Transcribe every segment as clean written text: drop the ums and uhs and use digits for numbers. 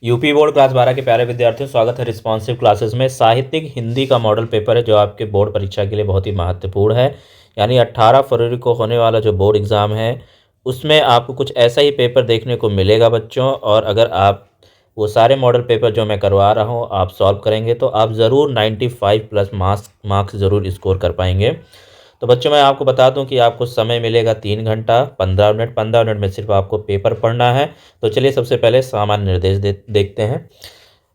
UP board class 12 के प्यारे विद्यार्थियों, स्वागत है रिस्पॉन्सिव क्लासेस में। साहित्यिक हिंदी का मॉडल पेपर है जो आपके बोर्ड परीक्षा के लिए बहुत ही महत्वपूर्ण है। यानी 18 फरवरी को होने वाला जो बोर्ड एग्ज़ाम है उसमें आपको कुछ ऐसा ही पेपर देखने को मिलेगा बच्चों। और अगर आप वो सारे मॉडल पेपर जो मैं करवा रहा हूँ आप सॉल्व करेंगे तो आप ज़रूर 95 प्लस मार्क्स ज़रूर स्कोर कर पाएंगे। तो बच्चों मैं आपको बता दूं कि आपको समय मिलेगा 3 घंटा 15 मिनट। 15 मिनट में सिर्फ आपको पेपर पढ़ना है। तो चलिए सबसे पहले सामान्य निर्देश देखते हैं।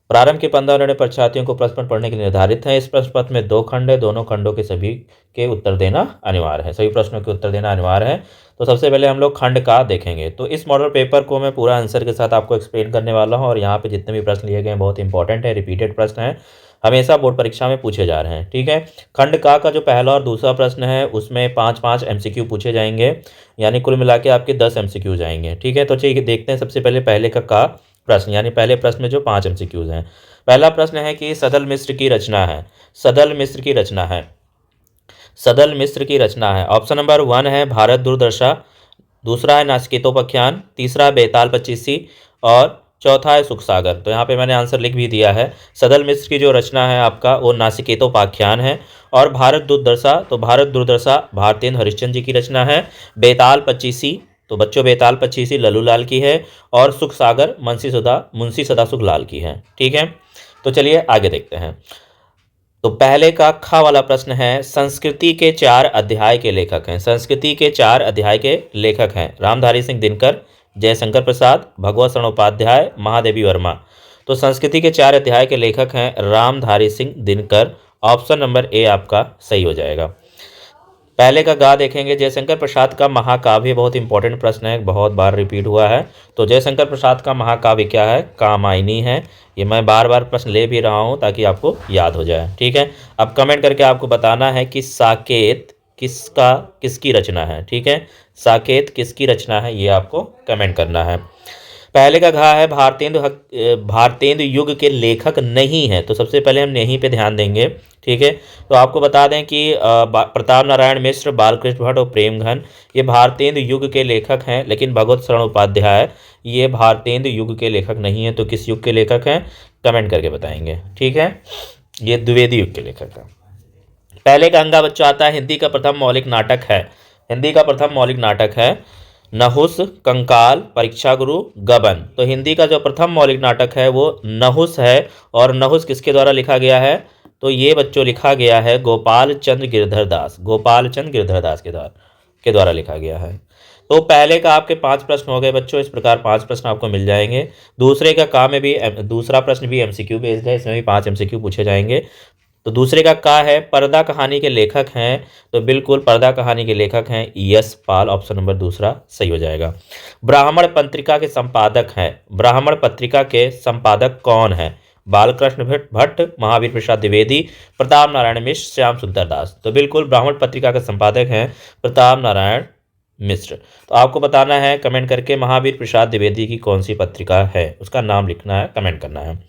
प्रारंभ के 15 मिनट परीक्षार्थियों को प्रश्न पत्र पढ़ने के लिए निर्धारित है। इस प्रश्न पत्र में 2 खंड है, दोनों खंडों के सभी के उत्तर देना अनिवार्य है, सभी प्रश्नों के उत्तर देना अनिवार्य है। तो सबसे पहले हम लोग खंड का देखेंगे। तो इस मॉडल पेपर को मैं पूरा आंसर के साथ आपको एक्सप्लेन करने वाला हूँ और यहाँ पे जितने भी प्रश्न लिए गए हैं बहुत इंपॉर्टेंट है, रिपीटेड प्रश्न है, हमेशा बोर्ड परीक्षा में पूछे जा रहे हैं। ठीक है। खंड का जो पहला और दूसरा प्रश्न है उसमें 5-5 MCQ पूछे जाएंगे, यानी कुल मिला के आपके 10 MCQ जाएंगे। ठीक है। तो चलिए देखते हैं सबसे पहले पहले का प्रश्न, यानी पहले प्रश्न में जो 5 MCQs हैं। पहला प्रश्न है कि सदल मिश्र की रचना है। सदल मिश्र की रचना है। सदल मिश्र की रचना है। ऑप्शन नंबर 1 है भारत दुर्दशा, दूसरा है नाचिकेतोपाख्यान, तीसरा बेताल पचीसी और चौथा है सुख सागर। तो यहाँ पे मैंने आंसर लिख भी दिया है। सदल मिश्र की जो रचना है आपका वो नाचिकेतोपाख्यान है। और भारत दुर्दशा, तो भारत दुर्दशा भारतेंदु हरिश्चंद्र जी की रचना है। बेताल पचीसी, तो बच्चों बेताल पचीसी लल्लू लाल की है। और सुख सागर मुंशी सदासुख लाल की है। ठीक है। तो चलिए आगे देखते हैं। तो पहले का खा वाला प्रश्न है, संस्कृति के 4 अध्याय के लेखक हैं। संस्कृति के 4 अध्याय के लेखक हैं रामधारी सिंह दिनकर, जयशंकर प्रसाद, भगवत शरण उपाध्याय, महादेवी वर्मा। तो संस्कृति के 4 अध्याय के लेखक हैं Ramdhari Singh Dinkar. Option number A आपका सही हो जाएगा। पहले का गा देखेंगे। जयशंकर प्रसाद का महाकाव्य, बहुत इंपॉर्टेंट प्रश्न है, बहुत बार रिपीट हुआ है। तो जयशंकर प्रसाद का महाकाव्य क्या है? कामायनी है। ये मैं बार बार प्रश्न ले भी रहा हूँ ताकि आपको याद हो जाए। ठीक है। अब कमेंट करके आपको बताना है कि साकेत किसकी रचना है। ठीक है। साकेत किसकी रचना है ये आपको कमेंट करना है। पहले का घा है भारतेंदु युग के लेखक नहीं है। तो सबसे पहले हम यहीं पे ध्यान देंगे। ठीक है। तो आपको बता दें कि प्रताप नारायण मिश्र, बालकृष्ण भट्ट और प्रेमघन ये भारतेंदु युग के लेखक हैं, लेकिन भगवत शरण उपाध्याय ये भारतेंदु युग के लेखक नहीं है। तो किस युग के लेखक हैं कमेंट करके बताएंगे। ठीक है। ये द्विवेदी युग के लेखक हैं। पहले का अंगा बच्चों आता है हिंदी का प्रथम मौलिक नाटक है। हिंदी का प्रथम मौलिक नाटक है नहुस, कंकाल, परीक्षा गुरु, गबन। तो हिंदी का जो प्रथम मौलिक नाटक है वो नहुस है। और नहुस किसके द्वारा लिखा गया है? तो ये बच्चों लिखा गया है गोपाल चंद्र गिरधर दास। गोपाल चंद्र गिरधर दास के द्वारा लिखा गया है। तो पहले का आपके 5 प्रश्न हो गए बच्चों। इस प्रकार 5 प्रश्न आपको मिल जाएंगे। दूसरे का काम में भी दूसरा प्रश्न भी MCQ बेस्ड है, इसमें भी 5 MCQ पूछे जाएंगे। तो दूसरे का है पर्दा कहानी के लेखक हैं। तो बिल्कुल पर्दा कहानी के लेखक हैं यशपाल। ऑप्शन नंबर दूसरा सही हो जाएगा। ब्राह्मण पत्रिका के संपादक हैं। ब्राह्मण पत्रिका के संपादक कौन है? बालकृष्ण भट्ट, महावीर प्रसाद द्विवेदी, प्रताप नारायण मिश्र, श्याम सुंदर दास। तो बिल्कुल ब्राह्मण पत्रिका के संपादक हैं प्रताप नारायण मिश्र। तो आपको बताना है कमेंट करके महावीर प्रसाद द्विवेदी की कौन सी पत्रिका है, उसका नाम लिखना है, कमेंट करना है।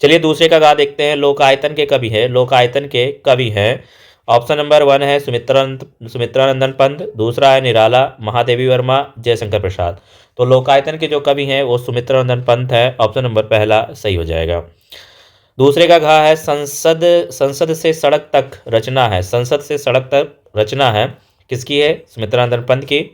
चलिए दूसरे का गा देखते हैं। लोकायतन के कवि है। लोकायतन के कवि हैं। ऑप्शन नंबर 1 है सुमित्रानंदन पंत, दूसरा है निराला, महादेवी वर्मा, जयशंकर प्रसाद। तो लोकायतन के जो कवि हैं वो सुमित्रानंदन पंत है। ऑप्शन नंबर पहला सही हो जाएगा। दूसरे का घा है संसद से सड़क तक रचना है। संसद से सड़क तक रचना है किसकी है? सुमित्रानंदन पंत की,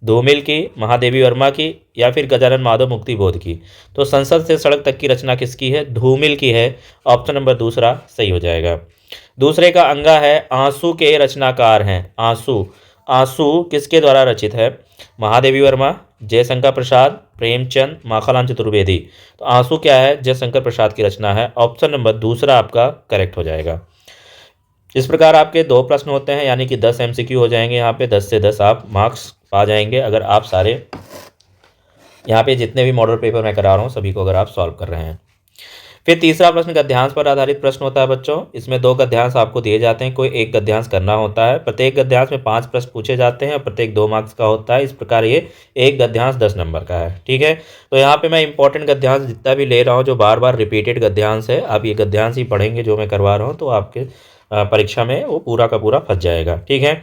धूमिल की, महादेवी वर्मा की या फिर गजानन माधव मुक्ति बोध की। तो संसद से सड़क तक की रचना किसकी है? धूमिल की है। ऑप्शन नंबर दूसरा सही हो जाएगा। दूसरे का अंगा है आंसू के रचनाकार हैं। आंसू, आंसू किसके द्वारा रचित है? महादेवी वर्मा, जयशंकर प्रसाद, प्रेमचंद, माखनलाल चतुर्वेदी। तो आंसू क्या है? जयशंकर प्रसाद की रचना है। ऑप्शन नंबर दूसरा आपका करेक्ट हो जाएगा। इस प्रकार आपके 2 प्रश्न होते हैं, यानी कि 10 MCQ हो जाएंगे। यहाँ पे 10 से 10 आप मार्क्स पा जाएंगे अगर आप सारे यहाँ पे जितने भी मॉडल पेपर मैं करा रहा हूँ सभी को अगर आप सॉल्व कर रहे हैं। फिर तीसरा प्रश्न गद्यांश पर आधारित प्रश्न होता है बच्चों। इसमें 2 गद्यांश आपको दिए जाते हैं, कोई एक गद्यांश करना होता है। प्रत्येक गद्यांश में 5 प्रश्न पूछे जाते हैं और प्रत्येक 2 मार्क्स का होता है। इस प्रकार ये एक गद्यांश 10 नंबर का है। ठीक है। तो यहाँ पे मैं इंपॉर्टेंट गद्यांश जितना भी ले रहा हूँ, जो बार बार रिपीटेड गद्यांश है, आप ये गद्यांश ही पढ़ेंगे जो मैं करवा रहा हूँ, तो आपके परीक्षा में वो पूरा का पूरा फंस जाएगा। ठीक है।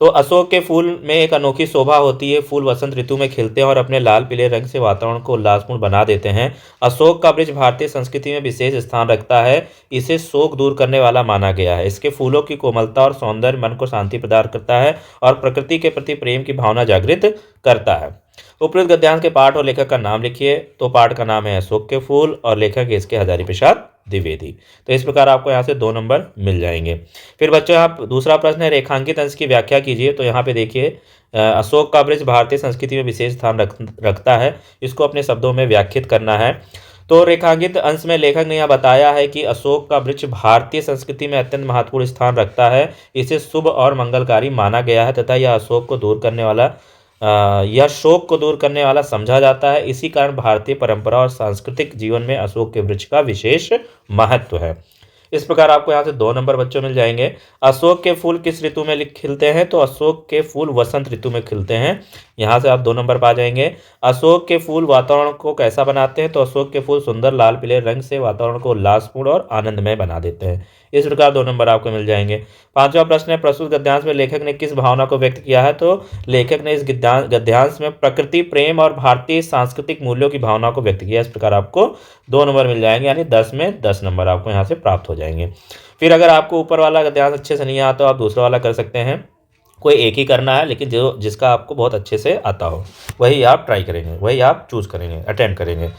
तो अशोक के फूल में एक अनोखी शोभा होती है। फूल वसंत ऋतु में खिलते हैं और अपने लाल पीले रंग से वातावरण को उल्लासपूर्ण बना देते हैं। अशोक का वृक्ष भारतीय संस्कृति में विशेष स्थान रखता है। इसे शोक दूर करने वाला माना गया है। इसके फूलों की कोमलता और सौंदर्य मन को शांति प्रदान करता है और प्रकृति के प्रति प्रेम की भावना जागृत करता है। उपयुक्त गद्यांश के पाठ और लेखक का नाम लिखिए। तो पाठ का नाम है अशोक के फूल और लेखक इसके हजारी प्रसाद द्विवेदी। तो इस प्रकार आपको यहाँ से 2 नंबर मिल जाएंगे। फिर बच्चों यहाँ दूसरा प्रश्न है, रेखांकित अंश की व्याख्या कीजिए। तो यहाँ पे देखिए, अशोक का वृक्ष भारतीय संस्कृति में विशेष स्थान रखता है। इसको अपने शब्दों में व्याख्यात करना है। तो रेखांकित अंश में लेखक ने यह बताया है कि अशोक का वृक्ष भारतीय संस्कृति में अत्यंत महत्वपूर्ण स्थान रखता है। इसे शुभ और मंगलकारी माना गया है तथा यह शोक को दूर करने वाला समझा जाता है। इसी कारण भारतीय परंपरा और सांस्कृतिक जीवन में अशोक के वृक्ष का विशेष महत्व है। इस प्रकार आपको यहाँ से 2 नंबर बच्चों मिल जाएंगे। अशोक के फूल किस ऋतु में खिलते हैं? तो अशोक के फूल वसंत ऋतु में खिलते हैं। यहाँ से आप 2 नंबर पा जाएंगे। अशोक के फूल वातावरण को कैसा बनाते हैं? तो अशोक के फूल सुंदर लाल पीले रंग से वातावरण को उल्लासपूर्ण और आनंदमय बना देते हैं। इस प्रकार 2 नंबर आपको मिल जाएंगे। 5वां प्रश्न है, प्रस्तुत गद्यांश में लेखक ने किस भावना को व्यक्त किया है? तो लेखक ने इस गद्यांश में प्रकृति प्रेम और भारतीय सांस्कृतिक मूल्यों की भावना को व्यक्त किया। इस प्रकार आपको 2 नंबर मिल जाएंगे, यानी 10 में 10 नंबर आपको यहाँ से प्राप्त हो जाएंगे। फिर अगर आपको ऊपर वाला गद्यांश अच्छे से नहीं आता तो आप दूसरा वाला कर सकते हैं। कोई एक ही करना है, लेकिन जिसका आपको बहुत अच्छे से आता हो वही आप ट्राई करेंगे, वही आप चूज करेंगे, अटेम्प्ट करेंगे।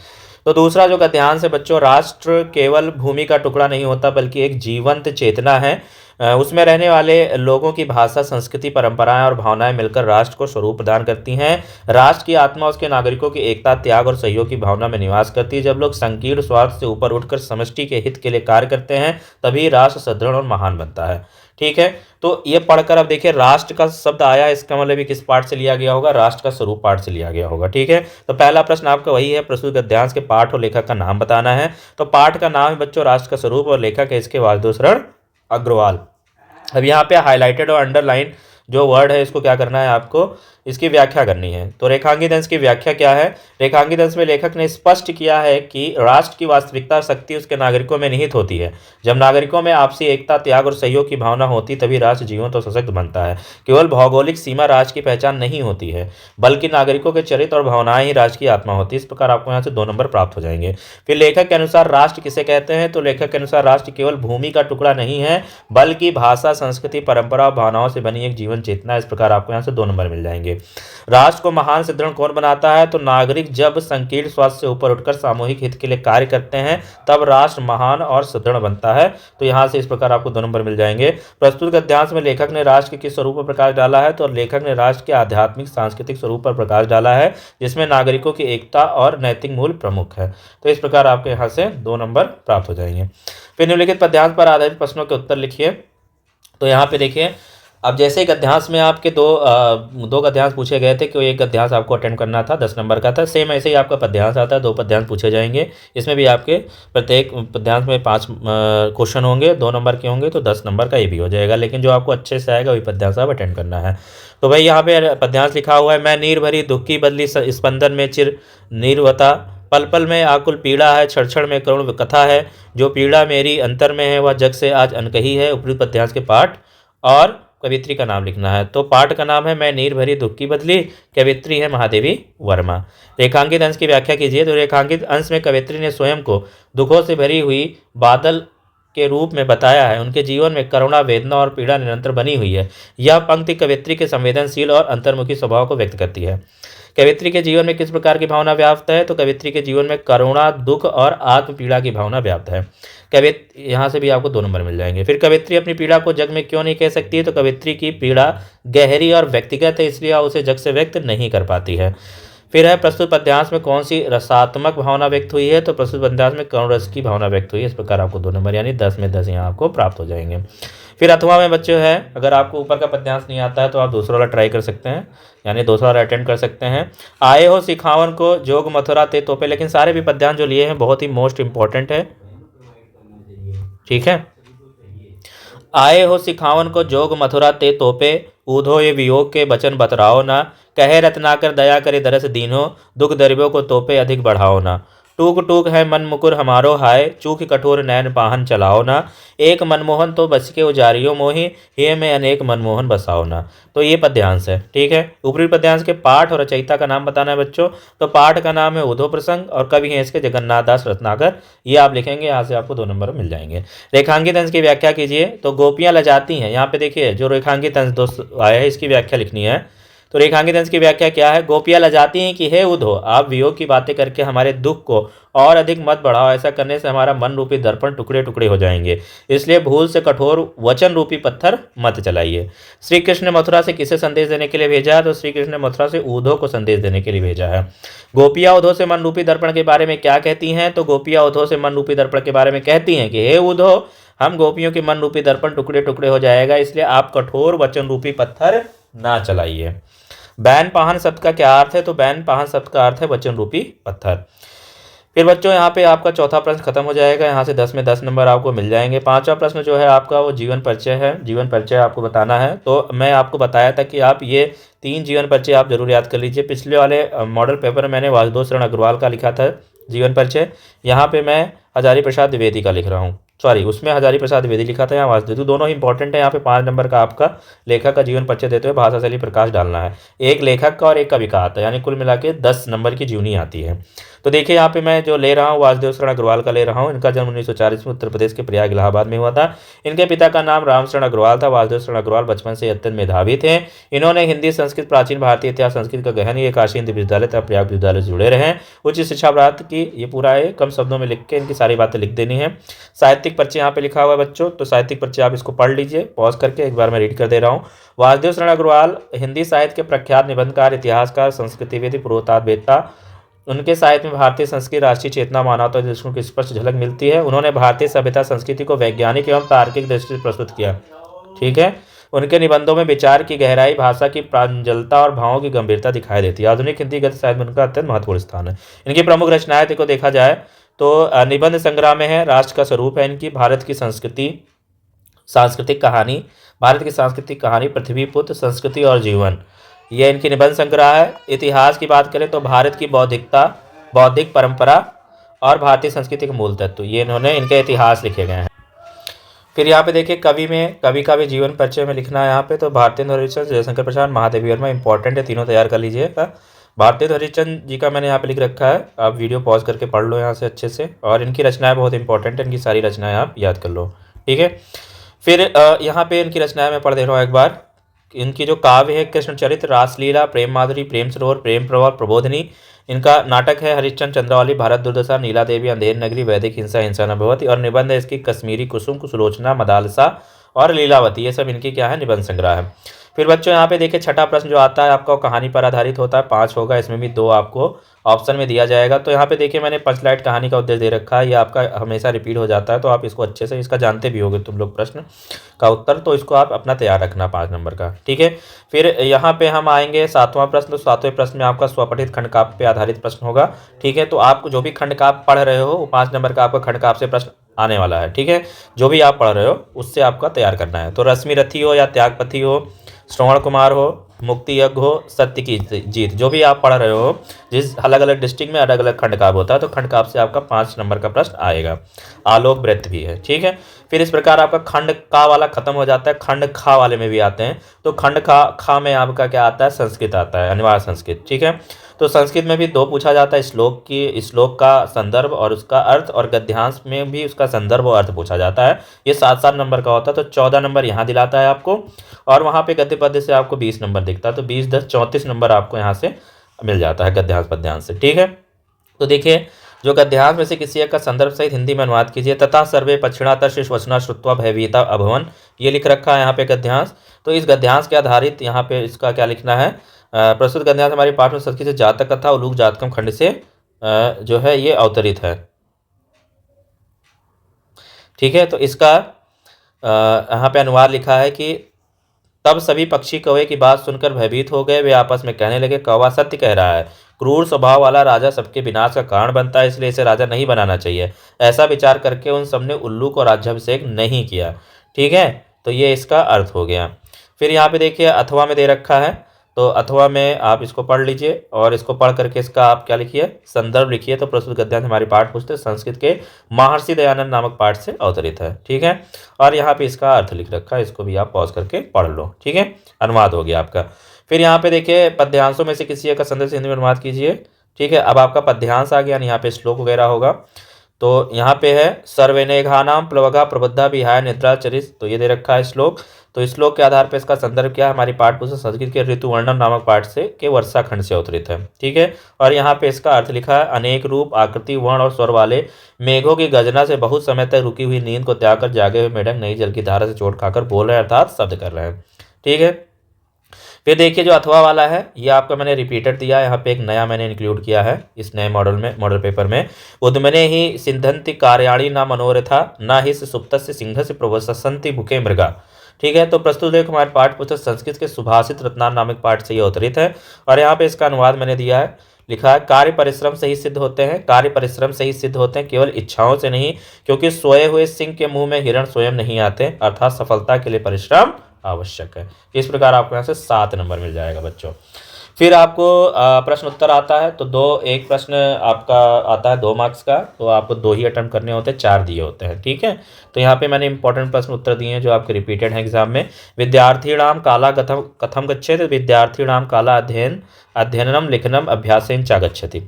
तो दूसरा जो गद्यांश है बच्चों, राष्ट्र केवल भूमि का टुकड़ा नहीं होता बल्कि एक जीवंत चेतना है। उसमें रहने वाले लोगों की भाषा, संस्कृति, परंपराएं और भावनाएं मिलकर राष्ट्र को स्वरूप प्रदान करती हैं। राष्ट्र की आत्मा उसके नागरिकों की एकता, त्याग और सहयोग की भावना में निवास करती है। जब लोग संकीर्ण स्वार्थ से ऊपर उठकर समष्टि के हित के लिए कार्य करते हैं तभी राष्ट्र सुदृढ़ और महान बनता है। ठीक है, तो ये पढ़कर अब देखिए, राष्ट्र का शब्द आया, इसका मतलब भी किस पाठ से लिया गया होगा? राष्ट्र का स्वरूप पाठ से लिया गया होगा। ठीक है, तो पहला प्रश्न आपका वही है, प्रस्तुत गद्यांश के पाठ और लेखक का नाम बताना है। तो पाठ का नाम है बच्चों राष्ट्र का स्वरूप और लेखक है इसके वासुदेव अग्रवाल। अब यहाँ पे हाईलाइटेड और अंडरलाइन जो वर्ड है इसको क्या करना है, आपको इसकी व्याख्या करनी है। तो रेखांकित अंश की व्याख्या क्या है? रेखांकित अंश में लेखक ने स्पष्ट किया है कि राष्ट्र की वास्तविकता शक्ति उसके नागरिकों में निहित होती है। जब नागरिकों में आपसी एकता, त्याग और सहयोग की भावना होती तभी राष्ट्र जीवंत और सशक्त बनता है। केवल भौगोलिक सीमा राष्ट्र की पहचान नहीं होती है बल्कि नागरिकों के चरित्र और भावनाएं ही राष्ट्र की आत्मा होती है। इस प्रकार आपको यहाँ से 2 नंबर प्राप्त हो जाएंगे। फिर लेखक के अनुसार राष्ट्र किसे कहते हैं? तो लेखक के अनुसार राष्ट्र केवल भूमि का टुकड़ा नहीं है बल्कि भाषा, संस्कृति, परंपरा और भावनाओं से बनी एक जीवन चेतना। इस प्रकार आपको यहाँ से 2 नंबर मिल जाएंगे। राष्ट्र को महान सुदृढ़ कौन बनाता है? तो नागरिक जब संकीर्ण स्वार्थ से ऊपर उठकर सामूहिक हित के लिए कार्य करते हैं तब राष्ट्र महान और सुदृढ़ बनता है। तो यहाँ से इस प्रकार आपको 2 नंबर मिल जाएंगे। प्रस्तुत गद्यांश में लेखक ने राष्ट्र के किस स्वरूप पर प्रकाश डाला है? तो लेखक ने राष्ट्र के आध्यात्मिक सांस्कृतिक स्वरूप पर प्रकाश डाला है जिसमें नागरिकों की एकता और नैतिक मूल्य प्रमुख है। तो इस प्रकार आपके यहाँ से 2 नंबर प्राप्त हो जाएंगे। फिर निम्नलिखित पद्यांश पर आधारित प्रश्नों के उत्तर लिखिए। तो यहाँ पे देखिए, अब जैसे गद्यांश में आपके दो गद्यांश पूछे गए थे कि एक गद्यांश आपको अटेंड करना था, 10 नंबर का था। सेम ऐसे ही आपका पद्यांश आता है, 2 पद्यांश पूछे जाएंगे। इसमें भी आपके प्रत्येक पद्यांश में 5 क्वेश्चन होंगे, 2 नंबर के होंगे, तो 10 नंबर का ये भी हो जाएगा। लेकिन जो आपको अच्छे से आएगा वही पद्यांश आप अटेंड करना है। तो भाई यहाँ पे पद्यांश लिखा हुआ है, मैं नीर भरी दुख की बदली स्पंदन में चिर निर्वता, पल पल में आकुल पीड़ा है, क्षण क्षण में करुण कथा है, जो पीड़ा मेरी अंतर में है वह जग से आज अनकही है। उपयुक्त पद्यांश के पाठ और कवित्री का नाम लिखना है। तो पाठ का नाम है मैं नीर भरी दुख की बदली, कवित्री है महादेवी वर्मा। रेखांकित अंश की व्याख्या कीजिए। तो रेखांकित अंश में कवित्री ने स्वयं को दुखों से भरी हुई बादल के रूप में बताया है। उनके जीवन में करुणा, वेदना और पीड़ा निरंतर बनी हुई है। यह पंक्ति कवित्री के संवेदनशील और अंतर्मुखी स्वभाव को व्यक्त करती है। कवित्री के जीवन में किस प्रकार की भावना व्याप्त है? तो कवित्री के जीवन में करुणा, दुख और आत्म पीड़ा की भावना व्याप्त है। यहाँ से भी आपको 2 नंबर मिल जाएंगे। फिर कवित्री अपनी पीड़ा को जग में क्यों नहीं कह सकती है? तो कवित्री की पीड़ा गहरी और व्यक्तिगत है, इसलिए उसे जग से व्यक्त नहीं कर पाती है। फिर है, प्रस्तुत पद्यांश में कौन सी रसात्मक भावना व्यक्त हुई है? तो प्रस्तुत पद्यांश में करुण रस की भावना व्यक्त हुई है। इस प्रकार आपको 2 नंबर यानी 10 में 10 यहाँ आपको प्राप्त हो जाएंगे। फिर अथवा में बच्चों है, अगर आपको ऊपर का पद्यांश नहीं आता है तो आप दूसरा वाला ट्राई कर सकते हैं, यानी दूसरा वाला अटेंड कर सकते हैं। आए हो सिखावन को जोग मथुरा ते तोपे, लेकिन सारे भी पद्यांश जो लिए हैं बहुत ही मोस्ट इंपॉर्टेंट है। ठीक है, आए हो सिखावन को जोग मथुरा ते तोपे, ऊधो ये वियोग के बचन बतराओ ना, कहे रत्नाकर दया करे दरस दीनो, दुख दरिबों को तोपे अधिक बढ़ाओ ना। टूक टूक है मन मुकुर हमारो हाय, चूक कठोर नैन पाहन चलाओ ना, एक मनमोहन तो बच के उजारियो मोहि, हे में अनेक मनमोहन बसाओ ना। तो ये पद्यांश है, ठीक है। ऊपरी पद्यांश के पाठ और रचयिता का नाम बताना है बच्चों। तो पाठ का नाम है उद्धव प्रसंग और कवि हैं इसके जगन्नाथ दास रत्नाकर। ये आप लिखेंगे, यहाँ से आपको 2 नंबर मिल जाएंगे। रेखांकित अंश की व्याख्या कीजिए। तो गोपियां लजाती हैं, यहाँ पे देखिए जो रेखांकित अंश दोस्त आया है इसकी व्याख्या लिखनी है। तो रेखांकित अंश की व्याख्या क्या है? गोपियां लजाती हैं कि हे उद्धव, आप वियोग की बातें करके हमारे दुख को और अधिक मत बढ़ाओ, ऐसा करने से हमारा मन रूपी दर्पण टुकड़े टुकड़े हो जाएंगे, इसलिए भूल से कठोर वचन रूपी पत्थर मत चलाइए। श्री कृष्ण ने मथुरा से किसे संदेश देने के लिए भेजा है? तो श्री कृष्ण ने मथुरा से उद्धव को संदेश देने के लिए भेजा है। गोपियां उद्धव से मन रूपी दर्पण के बारे में क्या कहती हैं? तो गोपियां उद्धव से मन रूपी दर्पण के बारे में कहती हैं कि हे उद्धव, हम गोपियों के मन रूपी दर्पण टुकड़े टुकड़े हो जाएगा, इसलिए आप कठोर वचन रूपी पत्थर ना चलाइए। बैन पाहन शब्द का क्या अर्थ है? तो बैन पाहन शब्द का अर्थ है वचन रूपी पत्थर। फिर बच्चों यहाँ पे आपका चौथा प्रश्न खत्म हो जाएगा, यहाँ से 10 में 10 नंबर आपको मिल जाएंगे। पांचवा प्रश्न जो है आपका वो जीवन परिचय है। जीवन परिचय आपको बताना है। तो मैं आपको बताया था कि आप ये 3 जीवन परिचय आप जरूर याद कर लीजिए। पिछले वाले मॉडल पेपर में मैंने वासुदेव शरण अग्रवाल का लिखा था जीवन परिचय, यहाँ पे मैं हजारी प्रसाद द्विवेदी का लिख रहा हूँ। सॉरी, उसमें हजारी प्रसाद द्विवेदी लिखा था, यहाँ वासुदेव। तो दोनों ही इंपॉर्टेंट है। यहाँ पे 5 नंबर का आपका लेखक का जीवन परिचय देते हुए भाषा शैली प्रकाश डालना है। एक लेखक का और एक कवि का आता है, यानी कुल मिला के 10 नंबर की जीवनी आती है। तो देखिए यहाँ पे मैं जो ले रहा हूँ वासुदेव शरण अग्रवाल का ले रहा हूँ। इनका जन्म 1940 में उत्तर प्रदेश के प्रयाग इलाहाबाद में हुआ था। इनके पिता का नाम रामशरण अग्रवाल था। वासुदेव शरण अग्रवाल बचपन से अत्यंत मेधावी थे। इन्होंने हिंदी, संस्कृत, प्राचीन भारतीय इतिहास, संस्कृत का गहन ये काशी हिंदी विश्वविद्यालय तथा प्रयाग विश्वविद्यालय से जुड़े रहे। उच्च शिक्षा प्राप्त की, ये पूरा है, कम शब्दों में लिख के इनकी सारी बातें लिख देनी है। साहित्यिक परिचय यहाँ पे लिखा हुआ है बच्चों, तो साहित्यिक परिचय आप इसको पढ़ लीजिए पॉज करके, एक बार मैं रीड कर दे रहा हूँ। वासुदेव शरण अग्रवाल हिंदी साहित्य के प्रख्यात निबंधकार, इतिहासकार, संस्कृतिवेदी, पुरातत्ववेत्ता। उनके साहित्य में भारतीय संस्कृति, राष्ट्रीय चेतना, मानवता दृष्टिकोण की स्पष्ट झलक मिलती है। उन्होंने भारतीय सभ्यता संस्कृति को वैज्ञानिक एवं तार्किक दृष्टि से प्रस्तुत किया, ठीक है। उनके निबंधों में विचार की गहराई, भाषा की प्रांजलता और भावों की गंभीरता दिखाई देती है। आधुनिक हिंदी गद्य साहित्य में उनका अत्यंत महत्वपूर्ण स्थान है। इनकी प्रमुख रचनाएं को देखा जाए तो निबंध संग्रह में है राष्ट्र का स्वरूप है इनकी, भारत की संस्कृति, सांस्कृतिक कहानी, भारत की सांस्कृतिक कहानी, पृथ्वीपुत्र, संस्कृति और जीवन, यह इनकी निबंध संग्रह है। इतिहास की बात करें तो भारत की बौद्धिकता, बौद्धिक परंपरा और भारतीय संस्कृति के मूल तत्व, ये इन्होंने इनके इतिहास लिखे गए हैं। फिर यहाँ पे देखिए कवि में, कवि का भी जीवन परिचय में लिखना है यहाँ पे। तो भारतेंदु हरिश्चंद्र, जयशंकर प्रसाद, महादेवी वर्मा, इंपॉर्टेंट है, तीनों तैयार कर लीजिएगा। भारतेंदु हरिश्चंद्र जी का मैंने यहाँ पे लिख रखा है, आप वीडियो पॉज करके पढ़ लो यहाँ से अच्छे से। और इनकी रचनाएं बहुत इंपॉर्टेंट है, इनकी सारी रचनाएं आप याद कर लो, ठीक है। फिर यहाँ पे इनकी रचनाएं मैं पढ़ दे रहा हूँ एक बार। इनकी जो काव्य है कृष्णचरित्र, रासलीला, प्रेम माधुरी, प्रेम सरोवर, प्रेम प्रवाह, प्रबोधिनी। इनका नाटक है हरिश्चंद्र, चंद्रवाली, भारत दुर्दशा, नीला देवी, अंधेर नगरी, वैदिक हिंसा, हिंसा न भवति। और निबंध है इसकी कश्मीरी कुसुम, कुसुलोचना, मदालसा और लीलावती, ये सब इनकी क्या है, निबंध संग्रह है। फिर बच्चों यहाँ पे देखिए छठा प्रश्न जो आता है आपका कहानी पर आधारित होता है, 5 होगा, इसमें भी 2 आपको ऑप्शन में दिया जाएगा। तो यहाँ पे देखिए मैंने पंचलाइट कहानी का उद्देश्य दे रखा है, ये आपका हमेशा रिपीट हो जाता है, तो आप इसको अच्छे से, इसका जानते भी होगे तुम लोग प्रश्न का उत्तर, तो इसको आप अपना तैयार रखना 5 नंबर का, ठीक है। फिर यहाँ पे हम आएंगे 7वां प्रश्न। तो 7वें प्रश्न में आपका स्वपठित खंडकाव्य पे आधारित प्रश्न होगा, ठीक है। तो आप जो भी खंडकाव्य पढ़ रहे हो वो 5 नंबर का आपका खंडकाव्य से प्रश्न आने वाला है, ठीक है। जो भी आप पढ़ रहे हो उससे आपका तैयार करना है। तो रश्मि रथी हो या त्यागपति हो, श्रवण कुमार हो, मुक्ति यज्ञ हो, सत्य की जीत, जो भी आप पढ़ रहे हो, जिस अलग अलग डिस्ट्रिक्ट में अलग अलग खंडकाव्य होता है, तो खंडकाव्य से आपका 5 नंबर का प्रश्न आएगा। आलोक वृत्त भी है, ठीक है। फिर इस प्रकार आपका खंड का वाला खत्म हो जाता है, खंड खा वाले में भी आते हैं। तो खंड खा में आपका क्या आता है, संस्कृत आता है, अनिवार्य संस्कृत, ठीक है। तो संस्कृत में भी 2 पूछा जाता है, श्लोक का संदर्भ और उसका अर्थ, और गद्यांश में भी उसका संदर्भ और अर्थ पूछा जाता है। ये 7-7 नंबर का होता है, तो 14 नंबर यहाँ दिलाता है आपको, और वहाँ पे गद्य पद्य से आपको 20 नंबर दिखता है। तो 20, 10, 34 नंबर आपको यहाँ से मिल जाता है गद्यांश पद्यांश से, ठीक है। तो देखिए जो गद्यांश में से किसी एक का संदर्भ सहित हिंदी में अनुवाद कीजिए। तथा सर्वे पक्षिणा शिशवचना श्रुत्वा भयभीता अभवन, ये लिख रखा है यहाँ पे गद्यांश। तो इस गद्यांश के आधारित यहाँ पे इसका क्या लिखना है, प्रस्तुत गद्यांश हमारी पाठ में संस्कृत से जातक कथा उलूक जातकम खंड से जो है ये अवतरित है, ठीक है। तो इसका यहाँ पे अनुवाद लिखा है कि तब सभी पक्षी कौवे की बात सुनकर भयभीत हो गए। वे आपस में कहने लगे, कौवा सत्य कह रहा है, क्रूर स्वभाव वाला राजा सबके विनाश का कारण बनता है, इसलिए इसे राजा नहीं बनाना चाहिए। ऐसा विचार करके उन सबने उल्लू को राज्याभिषेक नहीं किया, ठीक है। तो ये इसका अर्थ हो गया। फिर यहाँ पे देखिए अथवा में दे रखा है, तो अथवा में आप इसको पढ़ लीजिए और इसको पढ़ करके इसका आप क्या लिखिए, संदर्भ लिखिए। तो प्रस्तुत गद्यांश हमारी पाठ पुस्तक संस्कृत के महर्षि दयानंद नामक पाठ से अवतरित है। ठीक है, और यहाँ पे इसका अर्थ लिख रखा है, इसको भी आप पॉज करके पढ़ लो। ठीक है, अनुवाद हो गया आपका। फिर यहाँ पे देखिए, पद्यांशों में से किसी एक का संदेश हिंदी में अनुवाद कीजिए। ठीक है, अब आपका पद्यांश आ गया, यहाँ पे श्लोक वगैरह होगा। तो यहाँ पे है सर्वेनेघानाम प्लवगा प्रबुद्धा विहाय निद्रा चरित, तो ये दे रखा है श्लोक। तो इस श्लोक के आधार पर इसका संदर्भ क्या है, हमारी पाठ पुस्तक संस्कृत के ऋतुवर्णन नामक पाठ से के वर्षा खंड से अवतरित है। ठीक है, और यहाँ पे इसका अर्थ लिखा है, अनेक रूप आकृति वर्ण और स्वर वाले मेघों की गर्जना से बहुत समय तक रुकी हुई नींद को त्याग कर जागे हुए मेढक नई जल की धारा से चोट खाकर बोल रहे हैं, अर्थात शब्द कर रहे हैं। ठीक है, फिर देखिए जो अथवा वाला है, ये आपका मैंने रिपीटेड दिया है, यहाँ पे एक नया मैंने इंक्लूड किया है इस नए मॉडल पेपर में। उद्मने ही सिंधंति कार्याणी न मनोरथा न ही सुप्त से सिंह से प्रवसंति भूखे मृगा। ठीक है, तो प्रस्तुत एक हमारे पाठ पुस्तक संस्कृत के सुभाषित रत्नार नामक पाठ से ये अवतरित है। और यहाँ पे इसका अनुवाद मैंने दिया है, लिखा है, कार्य परिश्रम से ही सिद्ध होते हैं, कार्य परिश्रम से ही सिद्ध होते हैं, केवल इच्छाओं से नहीं, क्योंकि सोए हुए सिंह के मुंह में हिरण स्वयं नहीं आते, अर्थात सफलता के लिए परिश्रम आवश्यक है। इस प्रकार आपको यहाँ से 7 नंबर मिल जाएगा बच्चों। फिर आपको प्रश्न उत्तर आता है, तो एक प्रश्न आपका आता है 2 मार्क्स का, तो आपको 2 ही अटेम्प्ट करने होते हैं, 4 दिए होते हैं। ठीक है, तो यहाँ पे मैंने इंपॉर्टेंट प्रश्न उत्तर दिए हैं जो आपके रिपीटेड हैं एग्जाम में। विद्यार्थीणाम काला कथम गच्छेत, विद्यार्थीणाम काला अध्ययनम लिखनम अभ्यासेन च गच्छति।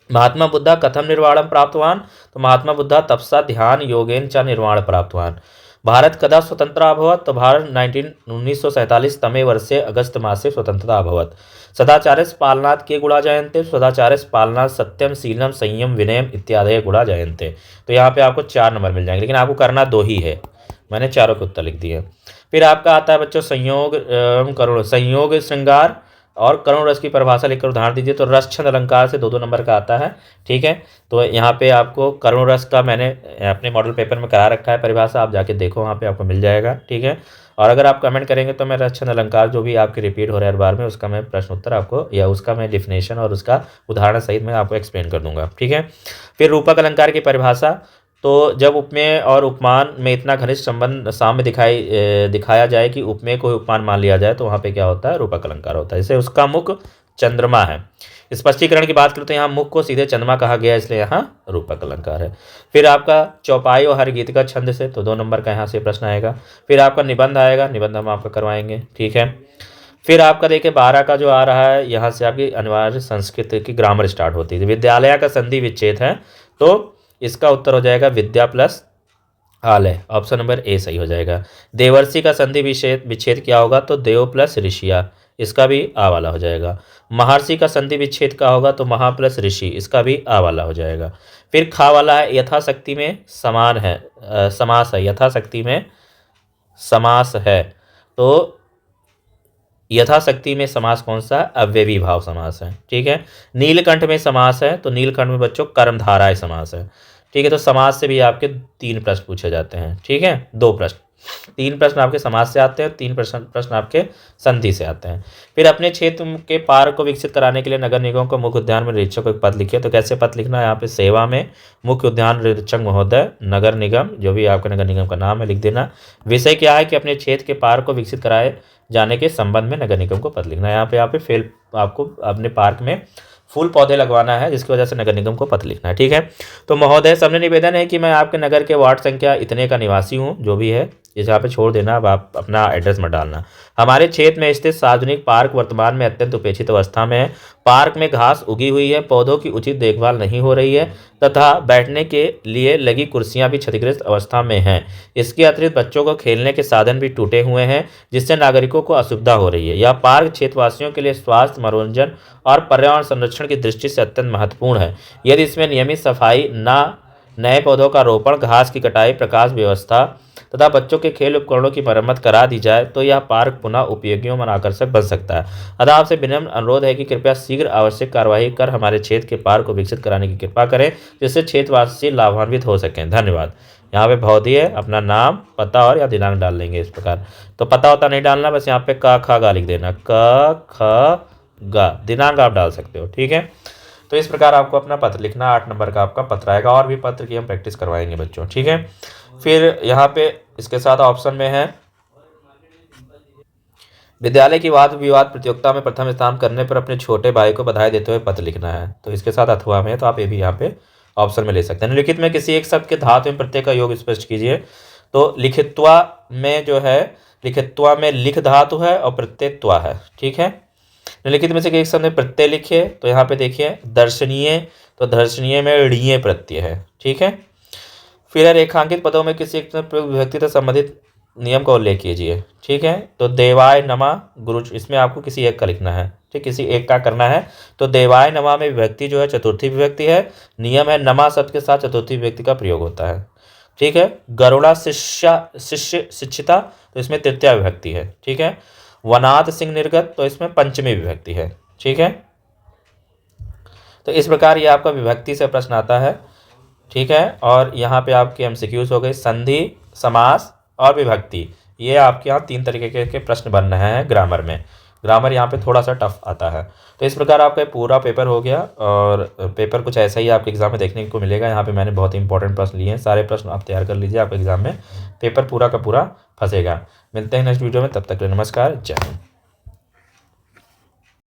महात्मा बुद्धा कथम निर्वाणम प्राप्तवान, तो महात्मा बुद्धा तपसा ध्यान योगेन च निर्वाण प्राप्तवान। भारत कदा स्वतंत्र अभवत, तो भारत 1947 तमे वर्षे अगस्त मासे स्वतंत्रता अभवत। सदाचार्य पालनात् के गुणा जयन्ते, सदाचार्य पालनात् सत्यम शीलम संयम विनयम इत्यादि गुणा जयन्ते। तो यहाँ पे आपको 4 नंबर मिल जाएंगे, लेकिन आपको करना 2 ही है, मैंने चारों के उत्तर लिख दिए। फिर आपका आता है बच्चों संयोग श्रृंगार और करुण रस की परिभाषा लिखकर उदाहरण दीजिए। तो रस छंद अलंकार से 2-2 नंबर का आता है। ठीक है, तो यहाँ पे आपको करुण रस का मैंने अपने मॉडल पेपर में करा रखा है परिभाषा, आप जाके देखो, वहाँ पे आपको मिल जाएगा। ठीक है, और अगर आप कमेंट करेंगे तो मैं रस छंद अलंकार जो भी आपके रिपीट हो रहा है हर बार में, उसका मैं प्रश्न उत्तर आपको, या उसका मैं डिफिनेशन और उसका उदाहरण सहित मैं आपको एक्सप्लेन कर दूंगा। ठीक है, फिर रूपक अलंकार की परिभाषा, तो जब उपमेय और उपमान में इतना घनिष्ठ संबंध साम्य दिखाया जाए कि उपमेय को उपमान मान लिया जाए, तो वहाँ पे क्या होता है, रूपक अलंकार होता है। जैसे उसका मुख चंद्रमा है। स्पष्टीकरण की बात करें तो यहाँ मुख को सीधे चंद्रमा कहा गया, इसलिए यहाँ रूपक अलंकार है। फिर आपका चौपाई और हर गीत का छंद से, तो 2 नंबर का यहाँ से प्रश्न आएगा। फिर आपका निबंध आएगा, निबंध हम आपका करवाएंगे। ठीक है, फिर आपका देखिए 12 का जो आ रहा है, यहाँ से आपकी अनिवार्य संस्कृत की ग्रामर स्टार्ट होती है। विद्यालय का संधि विच्छेद है, तो इसका उत्तर हो जाएगा विद्या प्लस आलय, ऑप्शन नंबर ए सही हो जाएगा। देवर्षि का संधि विच्छेद क्या होगा, तो देव प्लस ऋषिया, इसका भी आ वाला हो जाएगा। महर्षि का संधि विच्छेद का होगा, तो महा प्लस ऋषि, इसका भी आ वाला हो जाएगा। फिर खा वाला है, यथाशक्ति में समान है, समास है, यथाशक्ति में समास है। तो यथाशक्ति में समास कौन सा, अव्ययी भाव समास है। ठीक है, नीलकंठ में समास है, तो नीलकंठ में बच्चों कर्मधाराय समास है। ठीक है, तो समास से भी आपके 3 प्रश्न पूछे जाते हैं। ठीक है, 2 प्रश्न, 3 प्रश्न आपके समास से आते हैं, 3 प्रश्न आपके संधि से आते हैं। फिर अपने क्षेत्र के पार्क को विकसित कराने के लिए नगर निगम को मुख्य उद्यान में निरीक्षक को एक पद लिखिए। तो कैसे पद लिखना है, यहाँ पे सेवा में मुख्य उद्यान निरीक्षक महोदय नगर निगम, जो भी आपका नगर निगम का नाम है लिख देना। विषय क्या है कि अपने क्षेत्र के पार्क को विकसित कराए जाने के संबंध में नगर निगम को पद लिखना है। यहाँ पे आपको अपने पार्क में फूल पौधे लगवाना है, जिसकी वजह से नगर निगम को पत्र लिखना है। ठीक है, तो महोदय सामने निवेदन है कि मैं आपके नगर के वार्ड संख्या इतने का निवासी हूँ, जो भी है इस यहाँ पे छोड़ देना, अब आप अपना एड्रेस मत डालना। हमारे क्षेत्र में स्थित सार्वजनिक पार्क वर्तमान में अत्यंत उपेक्षित अवस्था में है। पार्क में घास उगी हुई है, पौधों की उचित देखभाल नहीं हो रही है तथा बैठने के लिए लगी कुर्सियां भी क्षतिग्रस्त अवस्था में हैं। इसके अतिरिक्त बच्चों को खेलने के साधन भी टूटे हुए हैं, जिससे नागरिकों को असुविधा हो रही है। यह पार्क क्षेत्रवासियों के लिए स्वास्थ्य, मनोरंजन और पर्यावरण संरक्षण की दृष्टि से अत्यंत महत्वपूर्ण है। यदि इसमें नियमित सफाई, नए पौधों का रोपण, घास की कटाई, प्रकाश व्यवस्था तथा बच्चों के खेल उपकरणों की मरम्मत करा दी जाए तो यह पार्क पुनः उपयोगी और आकर्षक बन सकता है। अतः आपसे विनम्र अनुरोध है कि कृपया शीघ्र आवश्यक कार्यवाही कर हमारे क्षेत्र के पार्क को विकसित कराने की कृपा करें, जिससे क्षेत्रवासी लाभान्वित हो सकें। धन्यवाद। यहाँ पे बहुत ही है, अपना नाम, पता और या दिनांक डाल लेंगे इस प्रकार। तो पता होता नहीं डालना, बस यहाँ पे क ख गा लिख देना, क ख ग, दिनांक आप डाल सकते हो। ठीक है, तो इस प्रकार आपको अपना पत्र लिखना, 8 नंबर का आपका पत्र आएगा। और भी पत्र की हम प्रैक्टिस करवाएंगे बच्चों। ठीक है, फिर यहाँ पे इसके साथ ऑप्शन में है विद्यालय की वाद विवाद प्रतियोगिता में प्रथम स्थान करने पर अपने छोटे भाई को बधाई देते हुए पत्र लिखना है। तो इसके साथ अथवा में है, तो आप ये भी यहाँ पे ऑप्शन में ले सकते हैं। निम्नलिखित में किसी एक शब्द के धातु में प्रत्यय का योग स्पष्ट कीजिए। तो लिखित्वा में जो है, लिखित्वा में लिख धातु है और प्रत्यय त्वा है, ठीक है। निम्नलिखित में से एक शब्द में प्रत्यय लिखिए। तो यहाँ पे देखिए दर्शनीय, तो दर्शनीय में ऋणीय प्रत्यय है, ठीक है। फिर है रेखांकित पदों में किसी एक विभक्ति से संबंधित नियम का उल्लेख कीजिए, ठीक है। तो देवाय नमः गुरु, इसमें आपको किसी एक का लिखना है, ठीक, किसी एक का करना है। तो देवाय नमः में विभक्ति जो है चतुर्थी विभक्ति है। नियम है नमः शब्द के साथ चतुर्थी विभक्ति का प्रयोग होता है, ठीक है। गरुड़ा शिष्या शिष्य शिक्षिता, तो इसमें तृतीया विभक्ति है, ठीक है। वनाथ सिंह निर्गत, तो इसमें पंचमी विभक्ति है, ठीक है। तो इस प्रकार ये आपका विभक्ति से प्रश्न आता है, ठीक है। और यहाँ पे आपके एमसीक्यूज हो गए संधि, समास और विभक्ति। ये आपके यहाँ 3 तरीके के प्रश्न बन रहे हैं ग्रामर में। ग्रामर यहाँ पे थोड़ा सा टफ आता है। तो इस प्रकार आपका पूरा पेपर हो गया, और पेपर कुछ ऐसा ही आपके एग्जाम में देखने को मिलेगा। यहाँ पे मैंने बहुत ही इंपॉर्टेंट प्रश्न लिए हैं, सारे प्रश्न आप तैयार कर लीजिए, आपके एग्जाम में पेपर पूरा का पूरा फंसेगा। मिलते हैं नेक्स्ट वीडियो में, तब तक के लिए नमस्कार, जय हिंद।